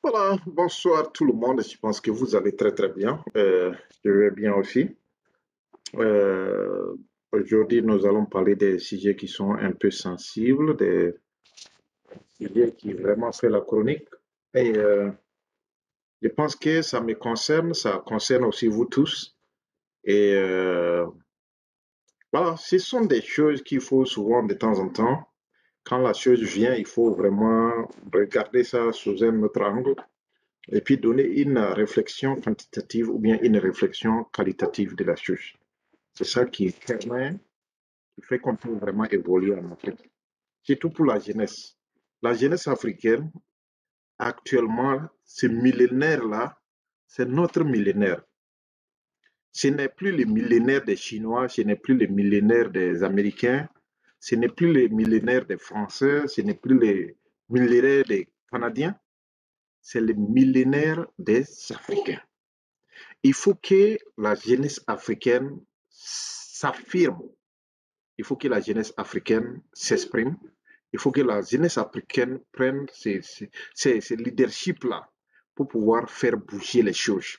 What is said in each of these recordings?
Voilà, bonsoir tout le monde. Je pense que vous allez très très bien. Je vais bien aussi. Euh, Aujourd'hui, nous allons parler des sujets qui sont un peu sensibles, des sujets qui vraiment fait la chronique. Et je pense que ça me concerne, ça concerne aussi vous tous. Et voilà, ce sont des choses qu'il faut souvent de temps en temps. Quand la chose vient, il faut vraiment regarder ça sous un autre angle et puis donner une réflexion quantitative ou bien une réflexion qualitative de la chose. C'est ça qui permet, qui fait qu'on peut vraiment évoluer en Afrique. Surtout pour la jeunesse. La jeunesse africaine, actuellement, ce millénaire-là, c'est notre millénaire. Ce n'est plus le millénaire des Chinois, ce n'est plus le millénaire des Américains, ce n'est plus le millénaire des Français, ce n'est plus le millénaire des Canadiens, c'est le millénaire des Africains. Il faut que la jeunesse africaine s'affirme. Il faut que la jeunesse africaine s'exprime. Il faut que la jeunesse africaine prenne ces leaderships-là pour pouvoir faire bouger les choses.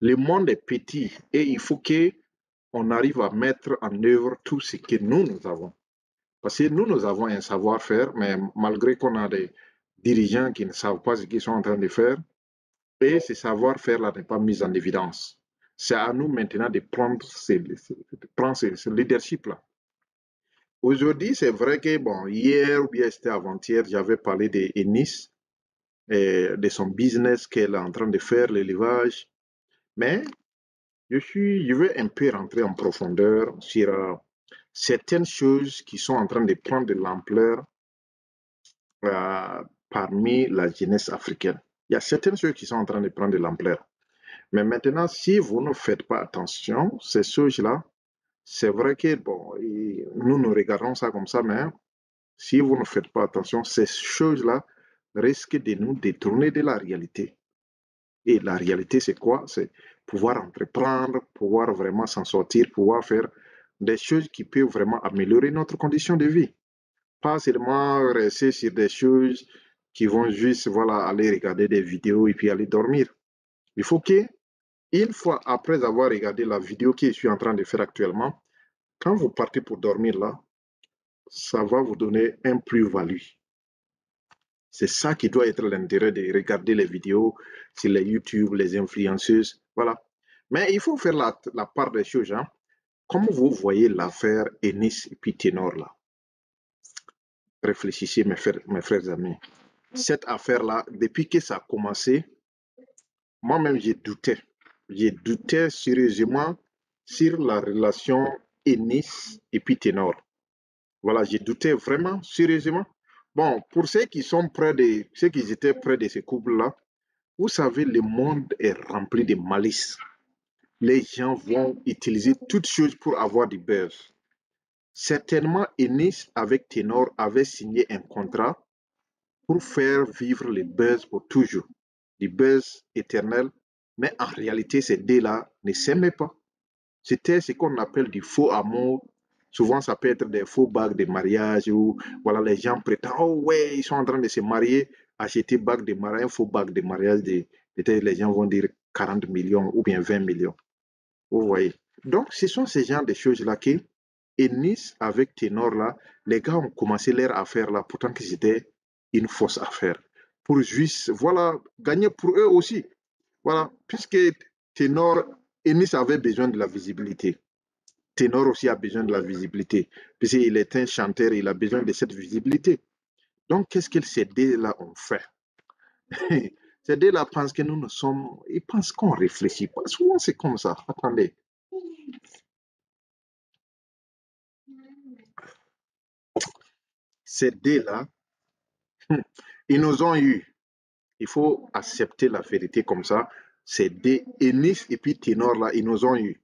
Le monde est petit et il faut qu'on arrive à mettre en œuvre tout ce que nous avons. Parce que nous avons un savoir-faire, mais malgré qu'on a des dirigeants qui ne savent pas ce qu'ils sont en train de faire, et ce savoir-faire-là n'est pas mis en évidence. C'est à nous maintenant de prendre ce leadership-là. Aujourd'hui, c'est vrai que, bon, hier ou bien c'était avant-hier, j'avais parlé d'Ennis et de son business qu'elle est en train de faire, l'élevage. Mais je veux un peu rentrer en profondeur sur certaines choses qui sont en train de prendre de l'ampleur parmi la jeunesse africaine. Il y a certaines choses qui sont en train de prendre de l'ampleur. Mais maintenant, si vous ne faites pas attention, ces choses-là, c'est vrai que, bon, nous regardons ça comme ça, mais si vous ne faites pas attention, ces choses-là risquent de nous détourner de la réalité. Et la réalité, c'est quoi? C'est pouvoir entreprendre, pouvoir vraiment s'en sortir, pouvoir faire des choses qui peuvent vraiment améliorer notre condition de vie. Pas seulement rester sur des choses qui vont juste, voilà, aller regarder des vidéos et puis aller dormir. Il faut que une fois après avoir regardé la vidéo que je suis en train de faire actuellement, quand vous partez pour dormir là, ça va vous donner un plus-value. C'est ça qui doit être l'intérêt de regarder les vidéos sur les YouTube, les influenceuses. Voilà. Mais il faut faire la part des choses. Hein. Comment vous voyez l'affaire Ennis et puis Ténor là? Réfléchissez, mes frères amis. Cette affaire-là, depuis que ça a commencé, moi-même, j'ai douté. J'ai douté sérieusement sur la relation Ennis et puis Ténor. Voilà, j'ai douté vraiment sérieusement. Bon, pour ceux qui sont près de, ceux qui étaient près de ces couples-là, vous savez, le monde est rempli de malice. Les gens vont utiliser toutes choses pour avoir du buzz. Certainement, Ennis avec Ténor avait signé un contrat pour faire vivre le buzz pour toujours, du buzz éternel, mais en réalité, ces deux-là ne s'aimaient pas. C'était ce qu'on appelle du faux amour. Souvent, ça peut être des faux bagues de mariage où voilà, les gens prétendent, oh ouais, ils sont en train de se marier, acheter bague de mariage, un faux bague de mariage, peut-être les gens vont dire 40 millions ou bien 20 millions. Vous voyez. Donc, ce sont ces genres de choses-là qui, et Nice avec Ténor là, les gars ont commencé leur affaire là, pourtant que c'était une fausse affaire. Pour juste, voilà, gagner pour eux aussi. Voilà, puisque Ténor, Ennis avait besoin de la visibilité. Ténor aussi a besoin de la visibilité, puisqu'il est un chanteur, il a besoin de cette visibilité. Donc, qu'est-ce que ces deux-là ont fait? Ces deux-là pensent que nous ne sommes... Ils pensent qu'on réfléchit pas. Souvent, c'est comme ça. Attendez. Ces deux-là, ils nous ont eu. Il faut accepter la vérité comme ça. Ces deux, Ennis et puis Ténor, là, ils nous ont eu.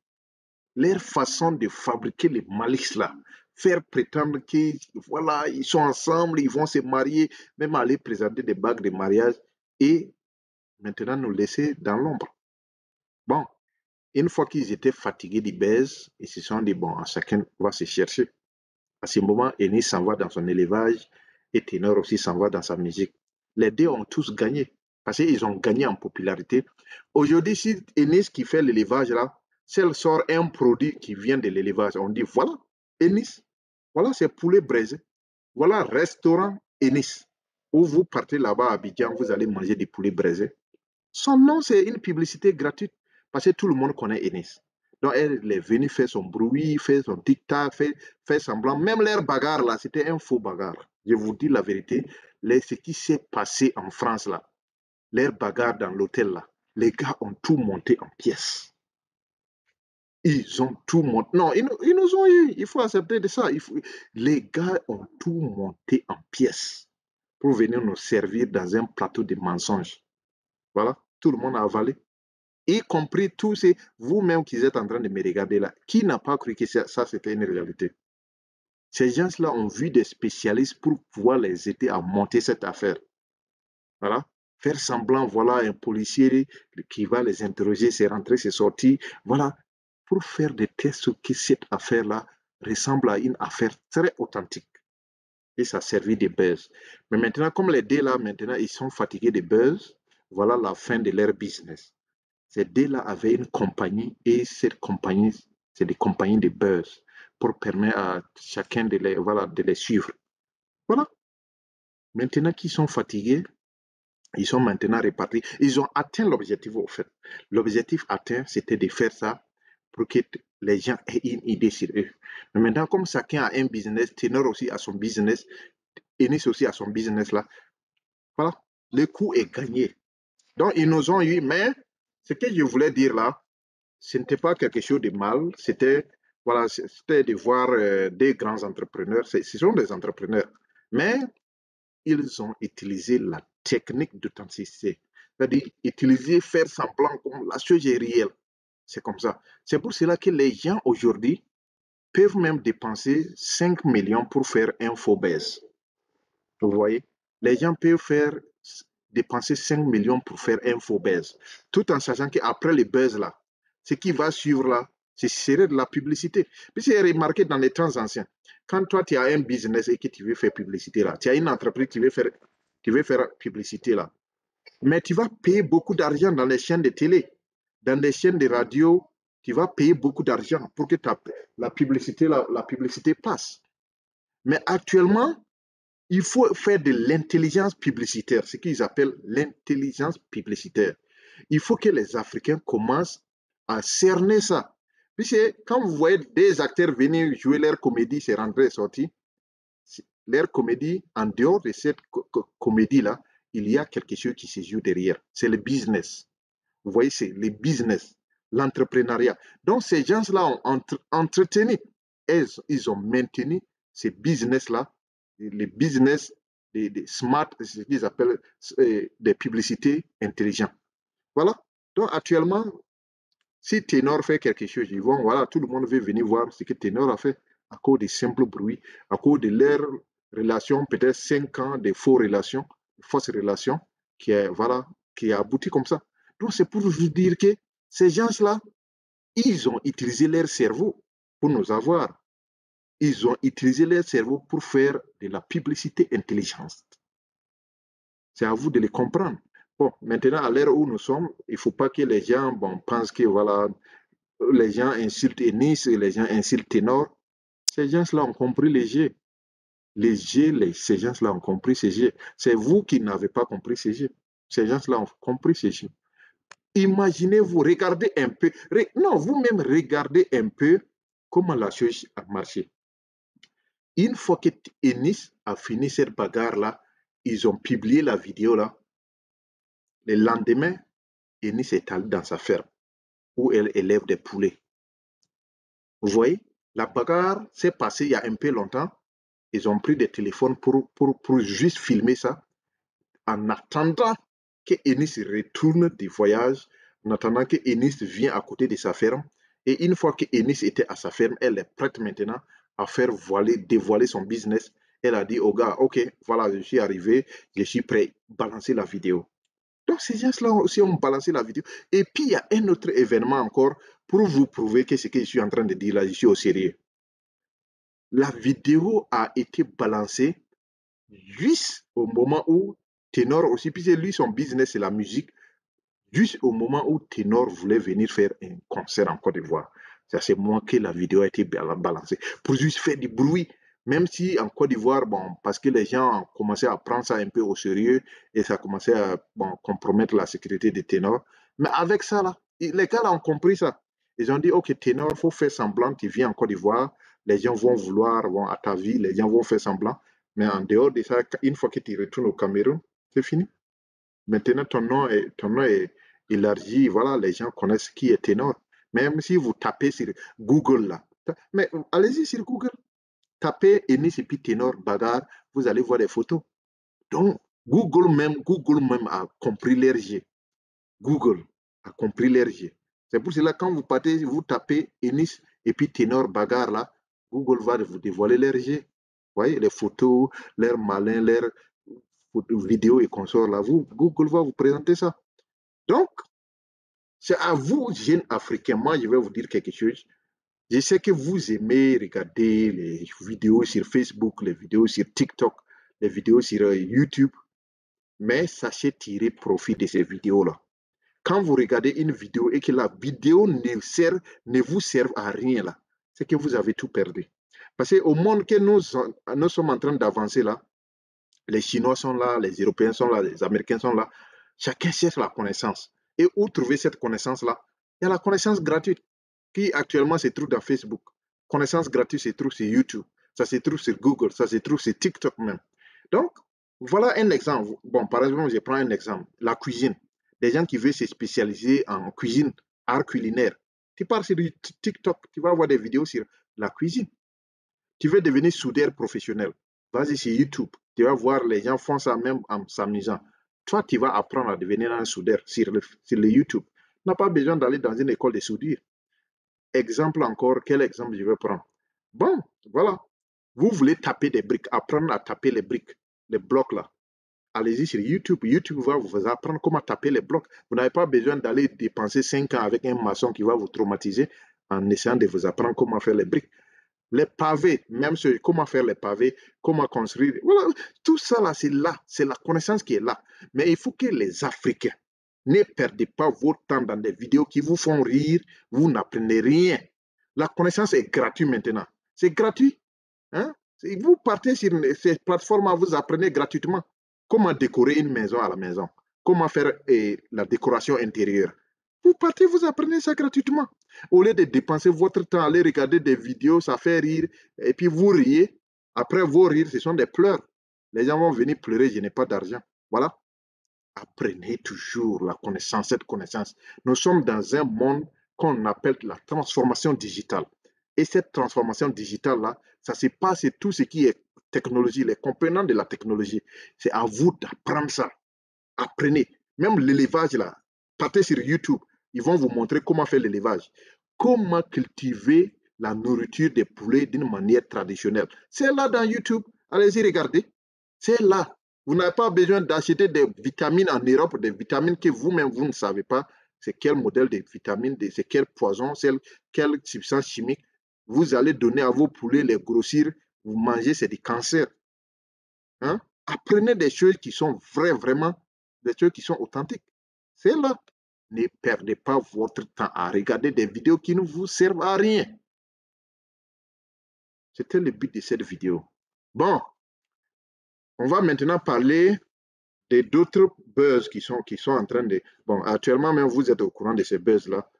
Leur façon de fabriquer les malices là, faire prétendre qu'ils voilà, ils sont ensemble, ils vont se marier, même aller présenter des bagues de mariage et maintenant nous laisser dans l'ombre. Bon, une fois qu'ils étaient fatigués du baise, ils se sont dit bon, chacun va se chercher. À ce moment, Ennis s'en va dans son élevage et Ténor aussi s'en va dans sa musique. Les deux ont tous gagné parce qu'ils ont gagné en popularité. Aujourd'hui, si Enis qui fait l'élevage là, si elle sort un produit qui vient de l'élevage, on dit voilà, Enis, voilà, c'est poulet braisé. Voilà, restaurant Enis. Où vous partez là-bas à Abidjan, vous allez manger des poulets braisés. Son nom, c'est une publicité gratuite parce que tout le monde connaît Enis. Donc, elle est venue faire son bruit, faire son tic-tac, faire semblant. Même leur bagarre, là, c'était un faux bagarre. Je vous dis la vérité. Ce qui s'est passé en France, là, leur bagarre dans l'hôtel, là, les gars ont tout monté en pièces. Ils ont tout monté. Non, ils nous ont eu. Il faut accepter de ça. Les gars ont tout monté en pièces pour venir nous servir dans un plateau de mensonges. Voilà. Tout le monde a avalé. Y compris tous ces, vous-même qui êtes en train de me regarder là, qui n'a pas cru que ça c'était une réalité? Ces gens-là ont vu des spécialistes pour pouvoir les aider à monter cette affaire. Voilà. Faire semblant, voilà, un policier qui va les interroger, c'est rentré, c'est sorti. Voilà. Pour faire des tests que cette affaire-là ressemble à une affaire très authentique. Et ça a servi de buzz. Mais maintenant, comme les deux là, maintenant, ils sont fatigués de buzz, voilà la fin de leur business. Ces deux-là avaient une compagnie et cette compagnie, c'est des compagnies de buzz pour permettre à chacun voilà, de les suivre. Voilà. Maintenant qu'ils sont fatigués, ils sont maintenant répartis. Ils ont atteint l'objectif, au fait. L'objectif atteint, c'était de faire ça pour que les gens aient une idée sur eux. Mais maintenant, comme chacun a un business, Ténor aussi a son business, Enis aussi a son business là, voilà, le coup est gagné. Donc, ils nous ont eu, mais ce que je voulais dire là, ce n'était pas quelque chose de mal, c'était voilà, c'était de voir des grands entrepreneurs, ce sont des entrepreneurs, mais ils ont utilisé la technique d'authenticité, c'est-à-dire utiliser, faire semblant comme la chose est réelle. C'est comme ça. C'est pour cela que les gens aujourd'hui peuvent même dépenser 5 millions pour faire un faux buzz. Vous voyez, les gens peuvent dépenser 5 millions pour faire un faux buzz, tout en sachant qu'après le buzz là, ce qui va suivre là, ce serait de la publicité. Puis c'est remarqué dans les temps anciens, quand toi tu as un business et que tu veux faire publicité là, tu as une entreprise qui veut faire publicité là, mais tu vas payer beaucoup d'argent dans les chaînes de télé, dans les chaînes de radio, tu vas payer beaucoup d'argent pour que la publicité passe. Mais actuellement, il faut faire de l'intelligence publicitaire, ce qu'ils appellent l'intelligence publicitaire. Il faut que les Africains commencent à cerner ça. Puisque quand vous voyez des acteurs venir jouer leur comédie, c'est rentré et sorti, leur comédie, en dehors de cette comédie-là, il y a quelque chose qui se joue derrière. C'est le business. Vous voyez, c'est le business, l'entrepreneuriat. Donc, ces gens-là ont entretenu, ils ont maintenu ces business-là, les business des smart, ce qu'ils appellent des publicités intelligentes. Voilà. Donc, actuellement, si Ténor fait quelque chose, ils vont, voilà, tout le monde veut venir voir ce que Ténor a fait à cause des simples bruits, à cause de leurs relations, peut-être 5 ans de fausses relations, voilà, qui a abouti comme ça. Donc, c'est pour vous dire que ces gens-là, ils ont utilisé leur cerveau pour nous avoir. Ils ont utilisé leur cerveau pour faire de la publicité intelligente. C'est à vous de les comprendre. Bon, maintenant, à l'heure où nous sommes, il ne faut pas que les gens pensent que voilà, les gens insultent Ennis, les gens insultent Ténor. Ces gens-là ont compris les jeux. Ces gens-là ont compris ces jeux. C'est vous qui n'avez pas compris ces jeux. Ces gens-là ont compris ces jeux. Imaginez-vous, regardez un peu, non, vous-même regardez un peu comment la chose a marché. Une fois que Ennis a fini cette bagarre-là, ils ont publié la vidéo là. Le lendemain, Ennis est allé dans sa ferme où elle élève des poulets. Vous voyez, la bagarre s'est passée il y a un peu longtemps. Ils ont pris des téléphones pour juste filmer ça en attendant que Ennis retourne du voyage, en attendant que Ennis vienne à côté de sa ferme. Et une fois que Ennis était à sa ferme, elle est prête maintenant à faire dévoiler son business. Elle a dit au gars, ok, voilà, je suis arrivé, je suis prêt, balancer la vidéo. Donc ces gens-là aussi ont balancé la vidéo. Et puis il y a un autre événement encore pour vous prouver que ce que je suis en train de dire là, je suis au sérieux. La vidéo a été balancée juste au moment où Ténor aussi, puis lui, son business, c'est la musique. Juste au moment où Ténor voulait venir faire un concert en Côte d'Ivoire, ça c'est moi que la vidéo a été balancée. Pour juste faire du bruit, même si en Côte d'Ivoire, bon, parce que les gens ont commencé à prendre ça un peu au sérieux et ça a commencé à bon, compromettre la sécurité des ténors. Mais avec ça, là, les gars là, ont compris ça. Ils ont dit, OK, Ténor, il faut faire semblant, tu viens en Côte d'Ivoire, les gens vont vouloir, bon, à ta vie, les gens vont faire semblant. Mais en dehors de ça, une fois que tu retournes au Cameroun, c'est fini. Maintenant, ton nom est élargi. Voilà, les gens connaissent qui est Ténor. Même si vous tapez sur Google, là. Mais allez-y sur Google. Tapez Enis et puis Ténor Bagarre. Vous allez voir des photos. Donc, Google même a compris l'RG. Google a compris l'RG. C'est pour cela, quand vous partez, vous tapez Enis et puis Ténor Bagarre, là, Google va vous dévoiler l'RG. Vous voyez, les photos, leurs malins, leurs vidéos et consorts, là. Google va vous présenter ça. Donc, c'est à vous, jeunes Africains, moi je vais vous dire quelque chose. Je sais que vous aimez regarder les vidéos sur Facebook, les vidéos sur TikTok, les vidéos sur YouTube, mais sachez tirer profit de ces vidéos-là. Quand vous regardez une vidéo et que la vidéo ne vous sert à rien, là, c'est que vous avez tout perdu. Parce qu'au monde que nous sommes en train d'avancer là, les Chinois sont là, les Européens sont là, les Américains sont là. Chacun cherche la connaissance. Et où trouver cette connaissance-là? Il y a la connaissance gratuite qui actuellement se trouve dans Facebook. Connaissance gratuite se trouve sur YouTube. Ça se trouve sur Google. Ça se trouve sur TikTok même. Donc, voilà un exemple. Bon, par exemple, je prends un exemple. La cuisine. Des gens qui veulent se spécialiser en cuisine, art culinaire. Tu pars sur TikTok, tu vas voir des vidéos sur la cuisine. Tu veux devenir soudeur professionnel, vas-y sur YouTube. Tu vas voir les gens font ça même en s'amusant. Toi, tu vas apprendre à devenir un soudeur sur le YouTube. Tu n'as pas besoin d'aller dans une école de soudure. Exemple encore, quel exemple je vais prendre? Bon, voilà. Vous voulez taper des briques, apprendre à taper les briques, les blocs là. Allez-y sur YouTube. YouTube va vous apprendre comment taper les blocs. Vous n'avez pas besoin d'aller dépenser 5 ans avec un maçon qui va vous traumatiser en essayant de vous apprendre comment faire les briques. Les pavés, même comment faire les pavés, comment construire. Voilà, tout ça là, c'est la connaissance qui est là. Mais il faut que les Africains ne perdez pas votre temps dans des vidéos qui vous font rire, vous n'apprenez rien. La connaissance est gratuite maintenant. C'est gratuit. Hein? Vous partez sur ces plateformes, vous apprenez gratuitement comment décorer une maison à la maison, comment faire la décoration intérieure. Vous partez, vous apprenez ça gratuitement. Au lieu de dépenser votre temps à aller regarder des vidéos, ça fait rire, et puis vous riez. Après vos rires, ce sont des pleurs. Les gens vont venir pleurer, je n'ai pas d'argent. Voilà. Apprenez toujours la connaissance, cette connaissance. Nous sommes dans un monde qu'on appelle la transformation digitale. Et cette transformation digitale-là, ça se passe sur tout ce qui est technologie, les composants de la technologie. C'est à vous d'apprendre ça. Apprenez. Même l'élevage, là, partez sur YouTube. Ils vont vous montrer comment faire l'élevage. Comment cultiver la nourriture des poulets d'une manière traditionnelle. C'est là dans YouTube. Allez-y, regardez. C'est là. Vous n'avez pas besoin d'acheter des vitamines en Europe, des vitamines que vous-même, vous ne savez pas c'est quel modèle de vitamines, c'est quel poison, c'est quelle substance chimique. Vous allez donner à vos poulets les grossir, vous mangez, c'est du cancer. Hein? Apprenez des choses qui sont vraies, vraiment, des choses qui sont authentiques. C'est là. Ne perdez pas votre temps à regarder des vidéos qui ne vous servent à rien. C'était le but de cette vidéo. Bon, on va maintenant parler d'autres buzz qui sont en train de... Bon, actuellement, même vous êtes au courant de ces buzz-là.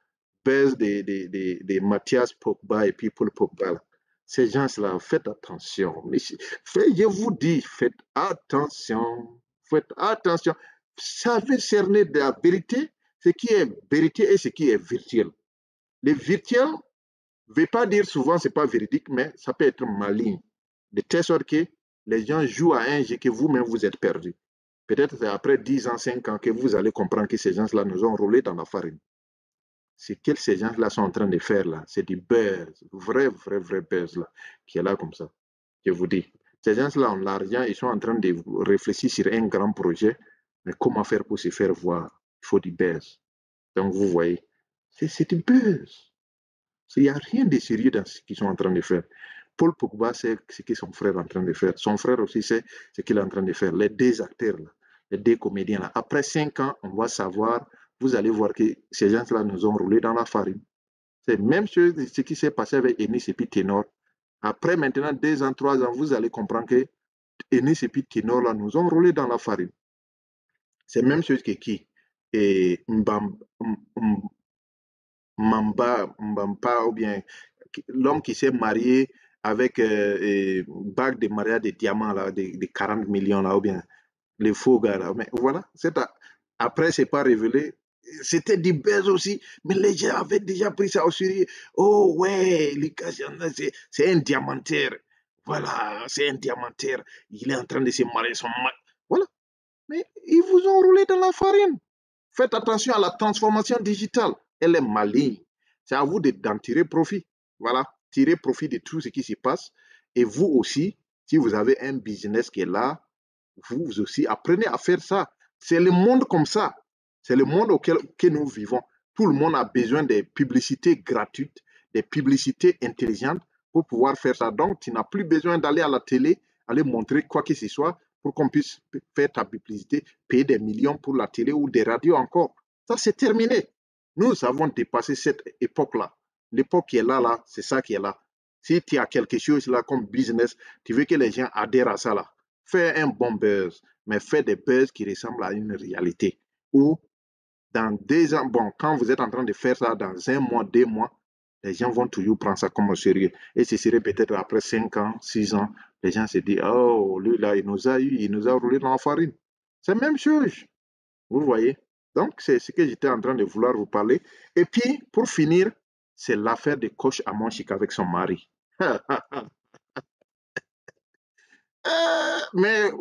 Buzz de Mathias Pogba et puis Paul Pogba. Là. Ces gens-là, faites attention. Je vous dis, faites attention. Faites attention. Savez cerner de la vérité, ce qui est vérité et ce qui est virtuel. Le virtuel ne veut pas dire souvent ce n'est pas véridique, mais ça peut être maligne. De telle sorte que les gens jouent à un jeu que vous-même vous êtes perdu. Peut-être c'est après 10 ans, 5 ans que vous allez comprendre que ces gens-là nous ont roulé dans la farine. Ce que ces gens-là sont en train de faire là, c'est du buzz, vrai buzz là, qui est là comme ça. Je vous dis, ces gens-là ont l'argent, ils sont en train de réfléchir sur un grand projet, mais comment faire pour se faire voir? Il faut du buzz. Donc vous voyez, c'est du buzz. Il n'y a rien de sérieux dans ce qu'ils sont en train de faire. Paul Pogba, c'est ce que son frère est en train de faire. Son frère aussi, c'est ce qu'il est en train de faire. Les deux acteurs, là, les deux comédiens-là. Après 5 ans, on va savoir, vous allez voir que ces gens-là nous ont roulé dans la farine. C'est la même chose ce qui s'est passé avec Enis et puis Ténor. Après maintenant 2 ans, 3 ans, vous allez comprendre que Enis et puis Ténor là, nous ont roulé dans la farine. C'est la même chose que qui? Et Mbampa, ou bien l'homme qui s'est marié avec bague de mariage de diamants, là, de 40 millions, là, ou bien les faux gars, là. Mais voilà, après, c'est pas révélé. C'était du buzz aussi, mais les gens avaient déjà pris ça au sérieux. Oh ouais, Lucas, c'est un diamantaire. Voilà, c'est un diamantaire. Il est en train de se marier son mari. Voilà, mais ils vous ont roulé dans la farine. Faites attention à la transformation digitale. Elle est maligne. C'est à vous d'en tirer profit. Voilà, tirer profit de tout ce qui se passe. Et vous aussi, si vous avez un business qui est là, vous aussi apprenez à faire ça. C'est le monde comme ça. C'est le monde auquel nous vivons. Tout le monde a besoin des publicités gratuites, des publicités intelligentes pour pouvoir faire ça. Donc, tu n'as plus besoin d'aller à la télé, aller montrer quoi que ce soit pour qu'on puisse faire ta publicité, payer des millions pour la télé ou des radios encore. Ça, c'est terminé. Nous avons dépassé cette époque-là. L'époque qui est là, c'est ça qui est là. Si tu as quelque chose là comme business, tu veux que les gens adhèrent à ça là, fais un bon buzz, mais fais des buzz qui ressemblent à une réalité. Ou dans 2 ans, bon, quand vous êtes en train de faire ça dans 1 mois, 2 mois, les gens vont toujours prendre ça comme au sérieux. Et ce serait peut-être après 5 ans, 6 ans, les gens se disent, oh, lui là, il nous a eu, il nous a roulé dans la farine. C'est la même chose, vous voyez. Donc, c'est ce que j'étais en train de vouloir vous parler. Et puis, pour finir, c'est l'affaire de Coach Amonchik avec son mari. Mais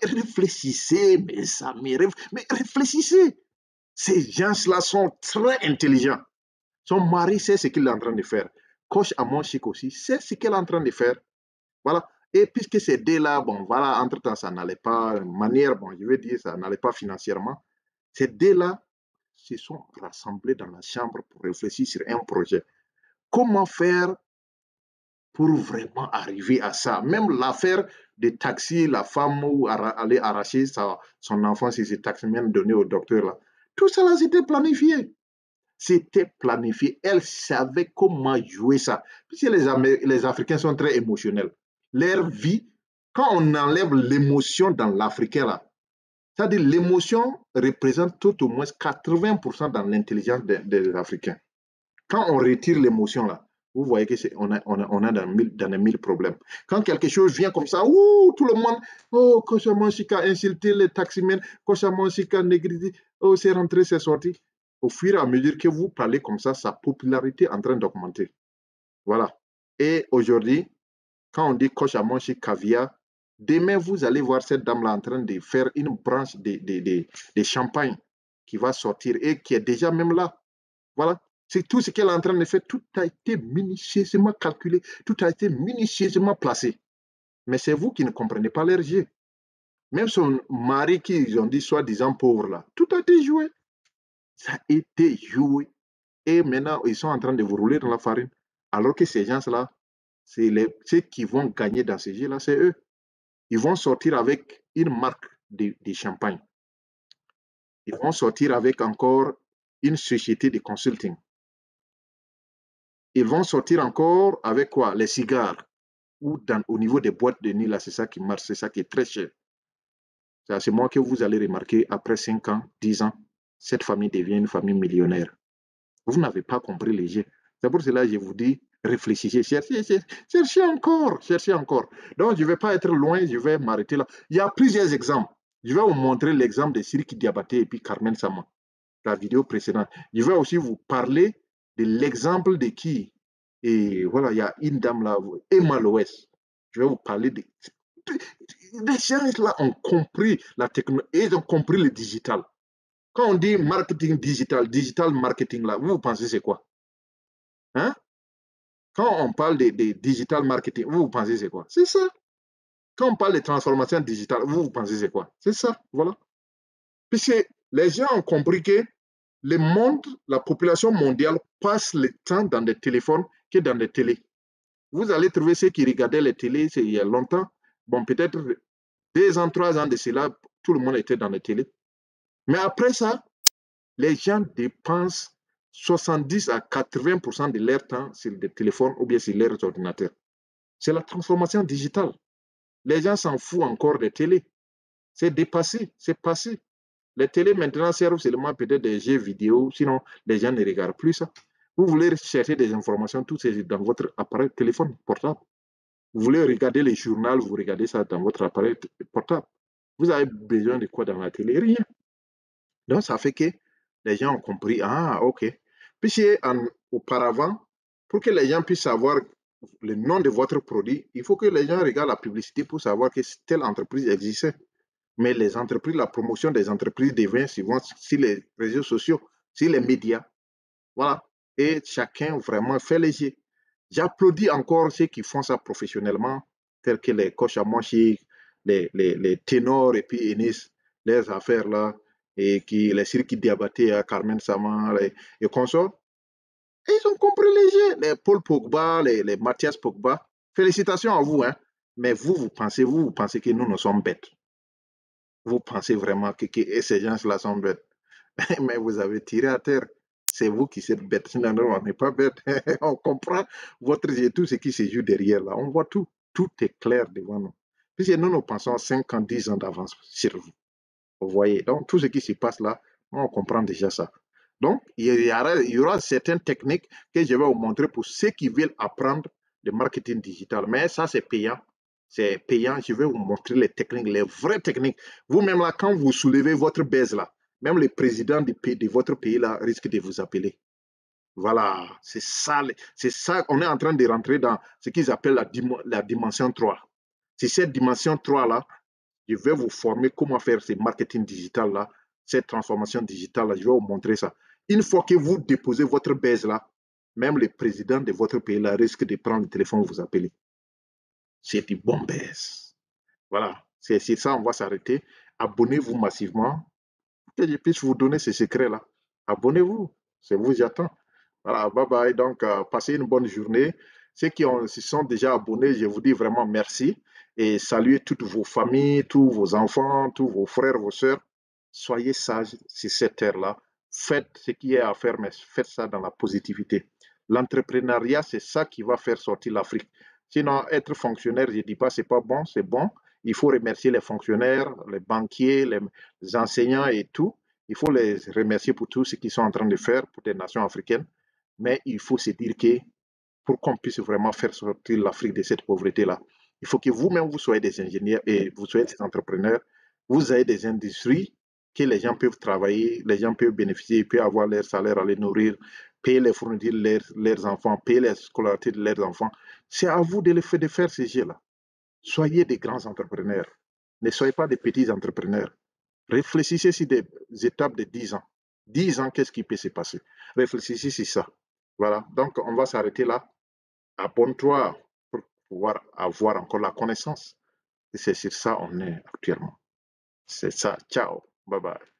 réfléchissez, mes amis, mais réfléchissez. Ces gens-là sont très intelligents. Son mari sait ce qu'il est en train de faire. Coach Amonchik aussi sait ce qu'elle est en train de faire. Voilà. Et puisque ces deux-là, bon, voilà, entre-temps, ça n'allait pas, manière, bon, je veux dire, ça n'allait pas financièrement, ces deux-là se sont rassemblés dans la chambre pour réfléchir sur un projet. Comment faire pour vraiment arriver à ça? Même l'affaire des taxis, la femme où aller arracher son enfant, si c'est taximen donné au docteur, là. Tout ça, là, c'était planifié. C'était planifié. Elle savait comment jouer ça. Puisque les Africains sont très émotionnels. Leur vie, quand on enlève l'émotion dans l'Africain, là, c'est-à-dire l'émotion représente tout au moins 80% dans l'intelligence des Africains. Quand on retire l'émotion là, vous voyez que on a dans les 1000 problèmes. Quand quelque chose vient comme ça, ouh, tout le monde, oh, Kochamanchika a insulté les taximens, Kochamanchika a négligé, oh, c'est rentré, c'est sorti. Au fur et à mesure que vous parlez comme ça, sa popularité est en train d'augmenter. Voilà. Et aujourd'hui, quand on dit Kochamanchika caviar, demain, vous allez voir cette dame-là en train de faire une branche de champagne qui va sortir et qui est déjà même là. Voilà. C'est tout ce qu'elle est en train de faire. Tout a été minutieusement calculé. Tout a été minutieusement placé. Mais c'est vous qui ne comprenez pas leur jeu. Même son mari qui, ils ont dit, soi-disant pauvre là, tout a été joué. Ça a été joué. Et maintenant, ils sont en train de vous rouler dans la farine. Alors que ces gens-là, ceux qui vont gagner dans ces jeux-là, c'est eux. Ils vont sortir avec une marque de champagne. Ils vont sortir avec encore une société de consulting. Ils vont sortir encore avec quoi? Les cigares. Ou au niveau des boîtes de nuit, là, c'est ça qui marche, c'est ça qui est très cher. C'est moi que vous allez remarquer, après 5 ans, 10 ans, cette famille devient une famille millionnaire. Vous n'avez pas compris les jeux. C'est pour cela que je vous dis, réfléchissez, cherchez encore, cherchez encore. Donc, je ne vais pas être loin, je vais m'arrêter là. Il y a plusieurs exemples. Je vais vous montrer l'exemple de Siriki Diabaté et puis Carmen Sama, la vidéo précédente. Je vais aussi vous parler de l'exemple de qui? Et voilà, il y a une dame là, Emma Loès. Je vais vous parler de... Les gens là ont compris la technologie et ils ont compris le digital. Quand on dit marketing digital, digital marketing là, vous pensez c'est quoi? Hein? Quand on parle de digital marketing, vous pensez c'est quoi? C'est ça. Quand on parle de transformation digitale, vous pensez c'est quoi? C'est ça, voilà. Puisque les gens ont compris que le monde, la population mondiale passe le temps dans des téléphones que dans des télés. Vous allez trouver ceux qui regardaient les télés il y a longtemps, bon, peut-être 2 ans, 3 ans de cela, tout le monde était dans les télés. Mais après ça, les gens dépensent 70 à 80% de leur temps sur des téléphones ou bien sur leurs ordinateurs. C'est la transformation digitale. Les gens s'en foutent encore des télés. C'est dépassé, c'est passé. Les télés maintenant servent seulement peut-être des jeux vidéo, sinon les gens ne regardent plus ça. Vous voulez chercher des informations, tout c'est dans votre appareil téléphone portable. Vous voulez regarder les journaux, vous regardez ça dans votre appareil portable. Vous avez besoin de quoi dans la télé? Rien. Donc, ça fait que les gens ont compris, ah, ok. Puisque auparavant, pour que les gens puissent savoir le nom de votre produit, il faut que les gens regardent la publicité pour savoir que telle entreprise existait. Mais les entreprises, la promotion des entreprises devient souvent sur les réseaux sociaux, sur les médias. Voilà. Et chacun vraiment fait léger. J'applaudis encore ceux qui font ça professionnellement, tels que les coachs à Moshi, les ténors et puis Enis, leurs affaires là, et qui, les Sirki Diabaté, Carmen Sama et consorts. Et ils ont compris léger. Les Paul Pogba, les Mathias Pogba. Félicitations à vous, hein. Mais vous pensez que nous sommes bêtes. Vous pensez vraiment que ces gens-là sont bêtes. Mais vous avez tiré à terre. C'est vous qui êtes bête. Non, non, on n'est pas bête. On comprend votre jeu, tout ce qui se joue derrière là. On voit tout. Tout est clair devant nous. Puisque nous pensons 5 ans, 10 ans d'avance sur vous. Vous voyez. Donc, tout ce qui se passe là, on comprend déjà ça. Donc, il y aura certaines techniques que je vais vous montrer pour ceux qui veulent apprendre le marketing digital. Mais ça, c'est payant. C'est payant. Je vais vous montrer les techniques, les vraies techniques. Vous-même là, quand vous soulevez votre baisse là, même le président de votre pays là risque de vous appeler. Voilà, c'est ça, on est en train de rentrer dans ce qu'ils appellent la dimension 3. C'est cette dimension 3 là, je vais vous former comment faire ce marketing digital là, cette transformation digitale là, je vais vous montrer ça. Une fois que vous déposez votre baisse là, même le président de votre pays là risque de prendre le téléphone et vous appeler. C'est du bon baisse. Voilà, c'est ça, on va s'arrêter. Abonnez-vous massivement que je puisse vous donner ces secrets-là. Abonnez-vous, c'est vous, j'attends. Voilà, bye bye. Donc, passez une bonne journée. Ceux qui se sont déjà abonnés, je vous dis vraiment merci et saluez toutes vos familles, tous vos enfants, tous vos frères, vos soeurs. Soyez sages sur cette terre-là. Faites ce qui est à faire, mais faites ça dans la positivité. L'entrepreneuriat, c'est ça qui va faire sortir l'Afrique. Sinon, être fonctionnaire, je ne dis pas c'est pas bon, c'est bon. Il faut remercier les fonctionnaires, les banquiers, les enseignants et tout. Il faut les remercier pour tout ce qu'ils sont en train de faire pour les nations africaines. Mais il faut se dire que pour qu'on puisse vraiment faire sortir l'Afrique de cette pauvreté-là, il faut que vous-même, vous soyez des ingénieurs et vous soyez des entrepreneurs. Vous avez des industries que les gens peuvent travailler, les gens peuvent bénéficier, ils peuvent avoir leur salaire à les nourrir, payer les fournitures de leurs enfants, payer les scolarités de leurs enfants. C'est à vous de faire ces jeux-là. Soyez des grands entrepreneurs. Ne soyez pas des petits entrepreneurs. Réfléchissez sur des étapes de 10 ans. 10 ans, qu'est-ce qui peut se passer? Réfléchissez sur ça. Voilà. Donc, on va s'arrêter là. Abonne-toi pour pouvoir avoir encore la connaissance. Et c'est sur ça qu'on est actuellement. C'est ça. Ciao. Bye bye.